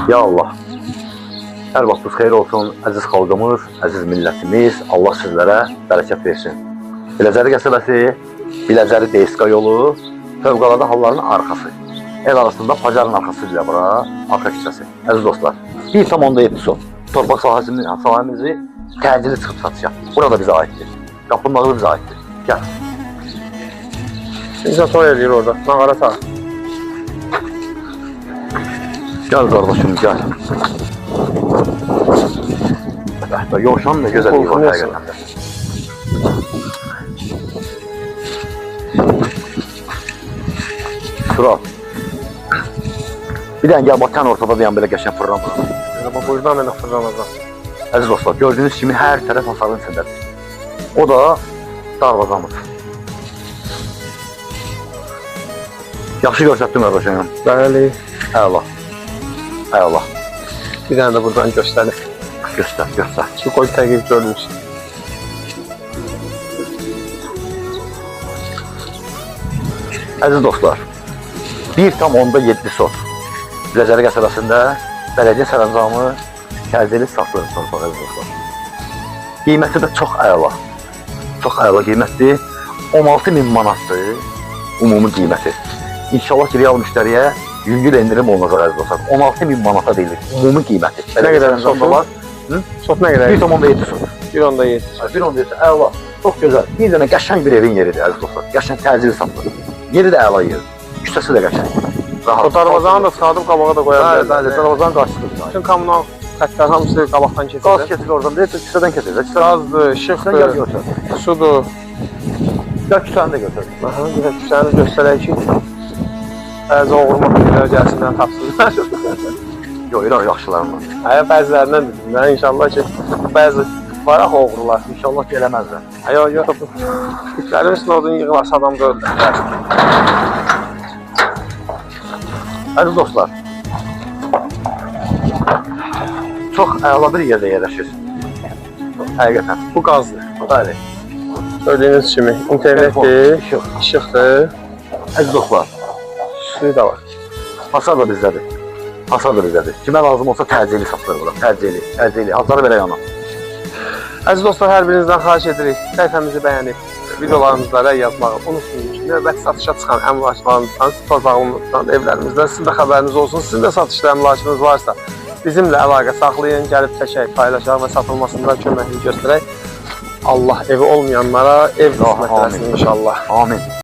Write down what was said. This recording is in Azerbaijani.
Ya Allah. Hər vaxtınız xeyir olsun, əziz xalqımız, əziz millətimiz. Allah sizlərə bərəkət versin. Biləcəri qəsəbəsi, Biləcəri DSK yolu, fövqəladə halların arxası. El arasında Pacarın arxası ilə bura, arxa küçəsi. Əziz dostlar, 1,7 son. Torpaq sahəmizi təcili çıxıb satışa. Burada bizə aiddir. Qapının ağzı bizə aiddir. Gəl. İnsan toy eləyir orada, nağara sağ. Gəl qardaşım, gəl. Yoşan da gözəlliyi var həqiqətən də. Surat. Bir dənə gəl bax, tən ortada dayan belə qəşən fırlan. Buradan mənə fırlanacaq. Əziz dostlar, gördüyünüz kimi hər tərəf hasarın içindədir. O da darvazamız. Yaxşı görsətdim qardaşım. Bəli. Əla. Əla. Bir dənə də buradan göstərir. Göstər, göstər. Şu qoy təqib görmüş. Əziz dostlar, 1,7 sot. Biləcəri qəsəbəsində bələdiyyə sərəncamı Kərzeli satılır torpaq, əziz dostlar. Qiyməti də çox əla. Çox əla qiymətdir. 16.000 manatdır ümumi qiyməti. İnşallah ki, real müştəriyə yüngül endirim olunacaq, əziz dostlar. 16.000 manata deyilir ümumi qiyməti. Nə qədər sotu var? Sot nə qədər? 1,7 sot. 1,7. 1,7 əla. Çox gözəl. Bir dənə qəşəng bir evin yeridir, əziz dostlar. Qəşəng təcili satılır. Yeri də əla yeridir. Küçəsi də qəşəng. O darvazanı da çıxardıb qabağa da qoya Bəli, bilərlər. bəli, darvazanın qarşısıdır. Bütün kommunal xəttlər hamısı qabaqdan keçir. Qaz keçir oradan, deyir, küçədən keçir. Qazdır, Sən gəl işıqdır, götür. sudur. Gəl küçəni də götür. Aha, bir də küçəni göstərək ki, bəzi oğurmaq bilirlər, gəlsinlər, tapsınlar. Yox, İran yaxşılarından. Həyə bəzilərindən dedim, mən inşallah ki, bəzi var axı oğurlar. İnşallah ki, eləməzlər. Həyə, yox, itlərin üstünə odun yığılası adam da öldürürlər. Əziz dostlar, çox əla bir yerdə yerləşir. Həqiqətən. Bu qazdır. Bəli. Gördüyünüz kimi, internetdir, İşıq. işıqdır, Əziz dostlar, suyu da var. hasar da bizdədir. Hasar da bizdədir. Kimə lazım olsa təcili satılır bura. Təcili, təcili. Hasarı belə yana. Əziz dostlar, hər birinizdən xahiş edirik, səhifəmizi bəyənib, videolarımızda rəy yazmağı unutmayın ki, növbəti satışa çıxan əmlaklarımızdan, torpağımızdan, evlərimizdən sizin də xəbəriniz olsun. Sizin də satışda əmlakınız varsa, bizimlə əlaqə saxlayın, gəlib çəkək, paylaşaq və satılmasında köməklik göstərək. Allah evi olmayanlara ev qismət eləsin inşallah. Amin.